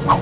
Come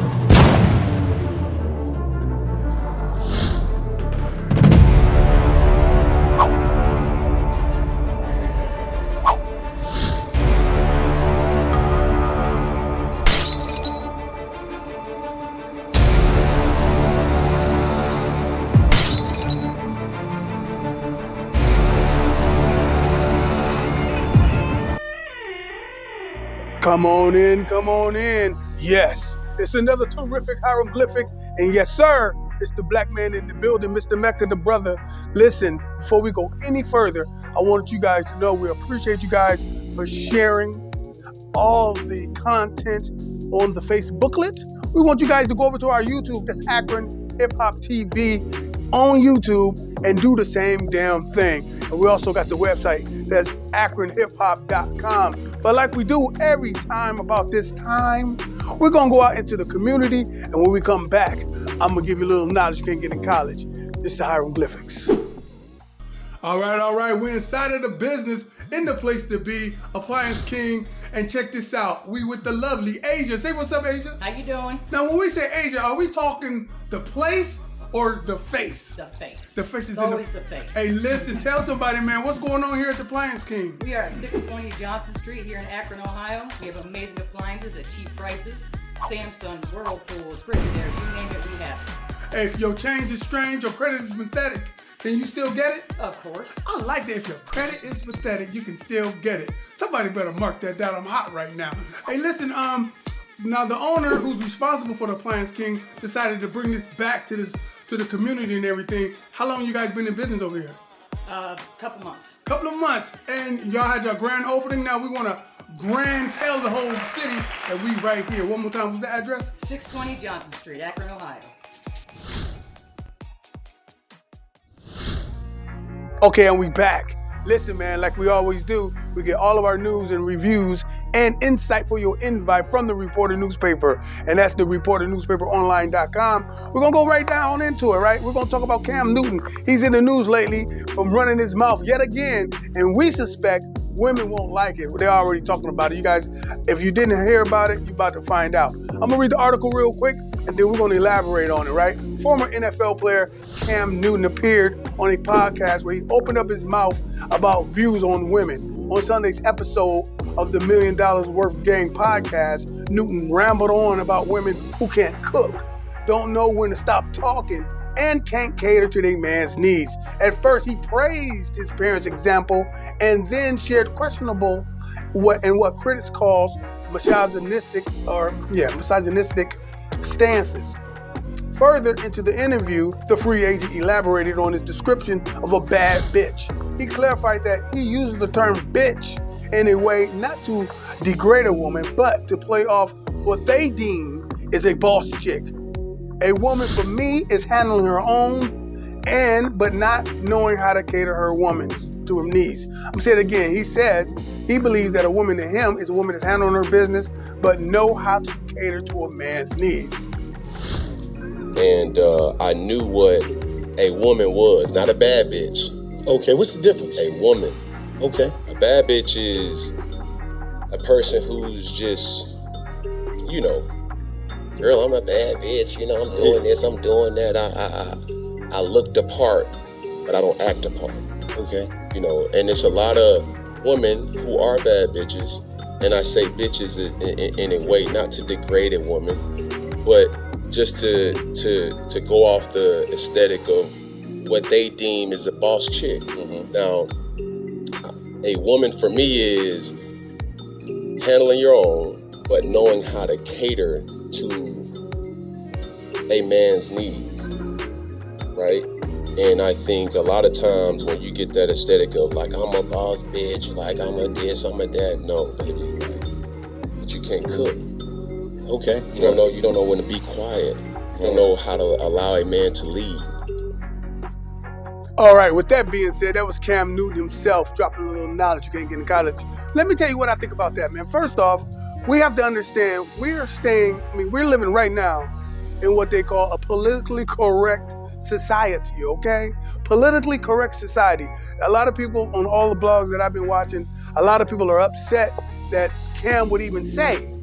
on in, come on in. Yes, it's another terrific hieroglyphic. And yes, sir, it's the black man in the building, Mr. Mecca, the brother. Listen, before we go any further, I want you guys to know we appreciate you guys for sharing all the content on the Facebooklet. We want you guys to go over to our YouTube, that's Akron Hip Hop TV on YouTube, and do the same damn thing. And we also got the website, that's akronhiphop.com. But like we do every time about this time, we're going to go out into the community, and when we come back, I'm going to give you a little knowledge you can't get in college. This is the hieroglyphics. All right, we're inside of the business, in the place to be, Appliance King, and check this out. We with the lovely Asia. Say what's up, Asia. How you doing? Now, when we say Asia, are we talking the place or the face? The face. The face is always the face. Hey, listen, tell somebody, man, what's going on here at the Appliance King? We are at 620 Johnson Street here in Akron, Ohio. We have amazing appliances at cheap prices. Samsung, Whirlpools, refrigerators, you name it, we have it. Hey, if your change is strange, your credit is pathetic, can you still get it? Of course. I like that. If your credit is pathetic, you can still get it. Somebody better mark that down. I'm hot right now. Hey, listen, now the owner who's responsible for the Appliance King decided to bring this back to the community and everything. How long you guys been in business over here? Couple months. Couple of months. And y'all had your grand opening. Now we want to grand tell the whole city that we right here. One more time, what's the address? 620 Johnson Street, Akron, Ohio. Okay, and we back. Listen, man, like we always do, we get all of our news and reviews and insight for your invite from the Reporter newspaper, and that's the reporternewspaperonline.com. We're going to go right down into it, right? We're going to talk about Cam Newton. He's in the news lately from running his mouth yet again, and we suspect women won't like it. They're already talking about it. You guys, if you didn't hear about it, you're about to find out. I'm going to read the article real quick, and then we're going to elaborate on it, right? Former NFL player Cam Newton appeared on a podcast where he opened up his mouth about views on women. On Sunday's episode of the $1 Million Worth Game podcast, Newton rambled on about women who can't cook, don't know when to stop talking, and can't cater to their man's needs. At first, he praised his parents' example and then shared questionable what critics call misogynistic stances. Further into the interview, the free agent elaborated on his description of a bad bitch. He clarified that he uses the term bitch in a way not to degrade a woman, but to play off what they deem is a boss chick. A woman, for me, is handling her own but not knowing how to cater her to her needs. I'm gonna say it again. He says he believes that a woman to him is a woman that's handling her business, but know how to cater to a man's needs. And I knew what a woman was, not a bad bitch. Okay, what's the difference? A woman. Okay. A bad bitch is a person who's just, girl, I'm a bad bitch. I'm doing this, I'm doing that. I look the part, but I don't act the part. Okay. And it's a lot of women who are bad bitches, and I say bitches in a way not to degrade a woman, but just to go off the aesthetic of what they deem is a boss chick. Mm-hmm. Now, a woman for me is handling your own, but knowing how to cater to a man's needs, right? And I think a lot of times when you get that aesthetic of like, I'm a boss bitch, like I'm a this, I'm a that, no, baby, but you can't cook. Okay. You don't know when to be quiet. You don't know how to allow a man to lead. All right, with that being said, that was Cam Newton himself dropping a little knowledge you can't get in college. Let me tell you what I think about that, man. First off, we have to understand we're living right now in what they call a politically correct society, okay? Politically correct society. A lot of people on all the blogs that I've been watching, a lot of people are upset that Cam would even say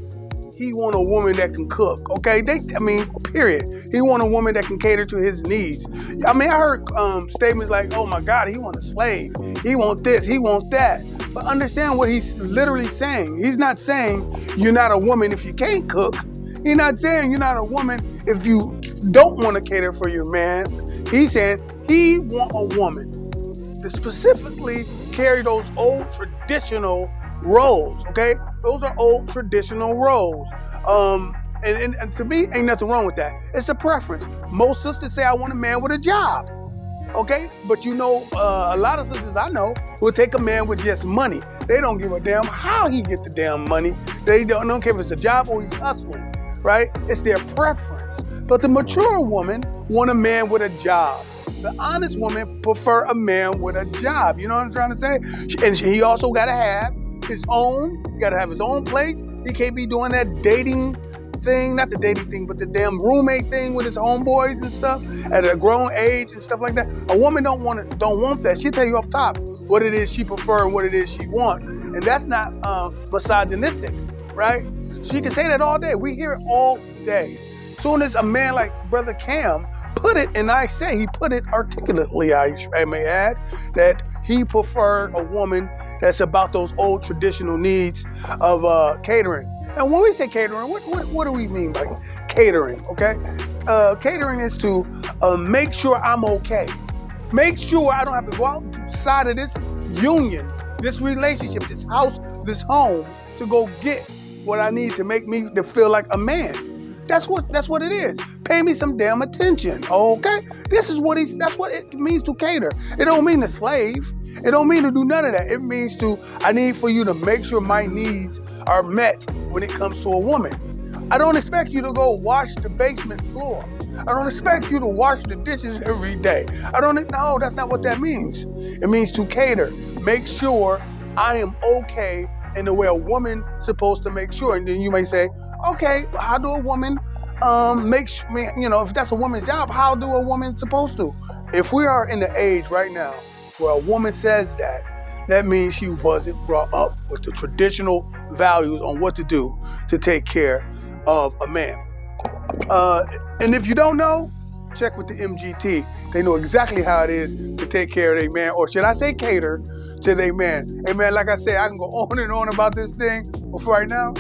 he want a woman that can cook. Okay, period. He want a woman that can cater to his needs. I mean, I heard statements like, "Oh my God, he want a slave. He want this. He wants that." But understand what he's literally saying. He's not saying you're not a woman if you can't cook. He's not saying you're not a woman if you don't want to cater for your man. He's saying he want a woman to specifically carry those old traditional roles, okay? Those are old traditional roles. And to me, ain't nothing wrong with that. It's a preference. Most sisters say, I want a man with a job, okay? But a lot of sisters I know will take a man with just money. They don't give a damn how he get the damn money. They don't care if it's a job or he's hustling, right? It's their preference. But the mature woman want a man with a job. The honest woman prefer a man with a job. You know what I'm trying to say? And he also got to have his own. He got to have his own place. He can't be doing that dating thing, not the dating thing, but the damn roommate thing with his homeboys and stuff at a grown age and stuff like that. A woman don't want that. She'll tell you off top what it is she prefer and what it is she want. And that's not misogynistic, right? She can say that all day. We hear it all day. Soon as a man like Brother Cam put it, and I say he put it articulately, I may add, that he preferred a woman that's about those old traditional needs of catering. And when we say catering, what do we mean by catering, okay? Catering is to make sure I'm okay. Make sure I don't have to go outside of this union, this relationship, this house, this home, to go get what I need to make me to feel like a man. That's what it is. Pay me some damn attention, okay? That's what it means to cater. It don't mean to slave. It don't mean to do none of that. It means I need for you to make sure my needs are met when it comes to a woman. I don't expect you to go wash the basement floor. I don't expect you to wash the dishes every day. No, that's not what that means. It means to cater. Make sure I am okay in the way a woman's supposed to make sure. And then you may say, okay, how do a woman if that's a woman's job, how do a woman supposed to? If we are in the age right now where a woman says that means she wasn't brought up with the traditional values on what to do to take care of a man. And if you don't know, check with the MGT. They know exactly how it is to take care of their man, or should I say cater to their man. Hey man, like I said, I can go on and on about this thing, but for right now,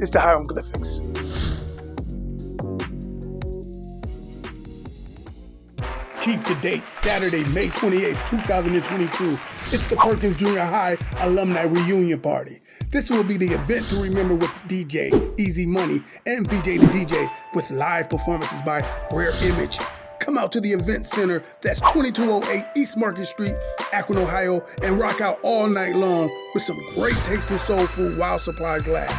it's the hieroglyphics. Keep the date, Saturday, May 28th, 2022. It's the Perkins Junior High Alumni Reunion Party. This will be the event to remember with DJ Easy Money and VJ the DJ with live performances by Rare Image. Come out to the event center that's 2208 East Market Street, Akron, Ohio, and rock out all night long with some great tasting soul food while supplies last.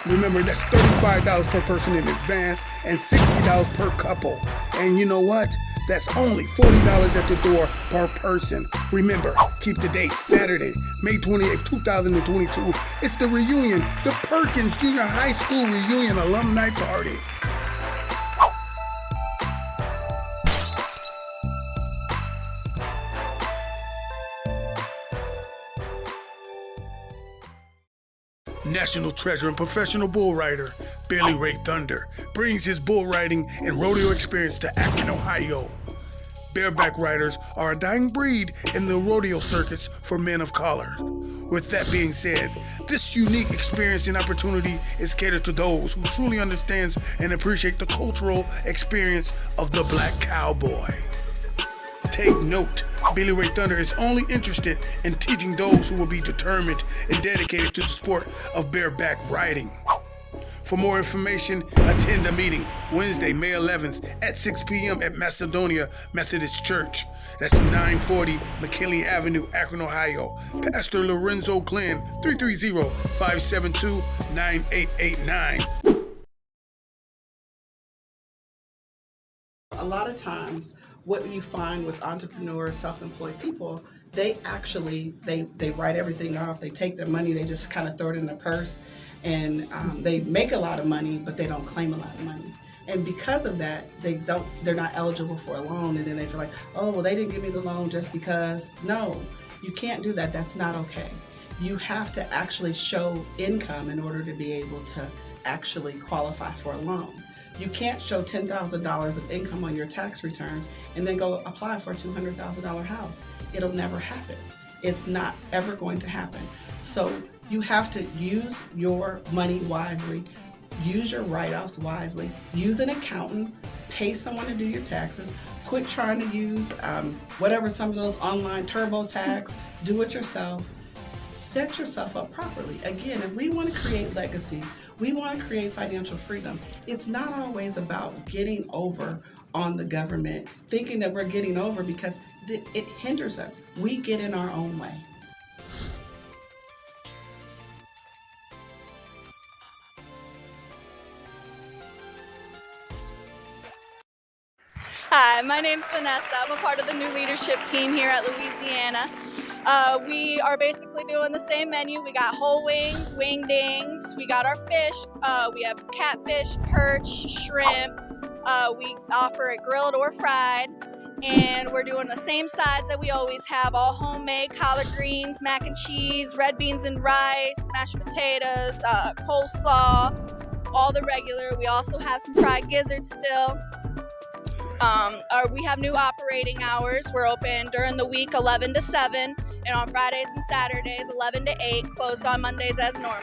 Remember, that's $35 per person in advance and $60 per couple. And you know what? That's only $40 at the door per person. Remember, keep the date, Saturday, May 28th, 2022. It's the reunion, the Perkins Junior High School Reunion Alumni Party. National treasure and professional bull rider, Billy Ray Thunder, brings his bull riding and rodeo experience to Akron, Ohio. Bareback riders are a dying breed in the rodeo circuits for men of color. With that being said, this unique experience and opportunity is catered to those who truly understand and appreciate the cultural experience of the black cowboy. Take note, Billy Ray Thunder is only interested in teaching those who will be determined and dedicated to the sport of bareback riding. For more information, attend a meeting Wednesday, May 11th at 6 p.m. at Macedonia Methodist Church. That's 940 McKinley Avenue, Akron, Ohio. Pastor Lorenzo Glenn, 330-572-9889. A lot of times, what you find with entrepreneurs, self-employed people, they write everything off. They take their money, they just kind of throw it in the purse, and they make a lot of money, but they don't claim a lot of money. And because of that, they're not eligible for a loan, and then they feel like, oh, well, they didn't give me the loan just because. No, you can't do that. That's not okay. you have to actually show income in order to be able to actually qualify for a loan. You can't show $10,000 of income on your tax returns and then go apply for a $200,000 house. It'll never happen. It's not ever going to happen. So you have to use your money wisely, use your write-offs wisely, use an accountant, pay someone to do your taxes, quit trying to use whatever some of those online TurboTax, do it yourself. Set yourself up properly. Again, if we want to create legacies, we want to create financial freedom, it's not always about getting over on the government, thinking that we're getting over because it hinders us. We get in our own way. Hi, my name's Vanessa. I'm a part of the new leadership team here at Louisiana. We are basically doing the same menu. We got whole wings, wingdings, we got our fish, we have catfish, perch, shrimp. We offer it grilled or fried, and we're doing the same sides that we always have, all homemade: collard greens, mac and cheese, red beans and rice, mashed potatoes, coleslaw, all the regular. We also have some fried gizzards still. We have new operating hours. We're open during the week 11 to 7, and on Fridays and Saturdays 11 to 8, closed on Mondays as normal.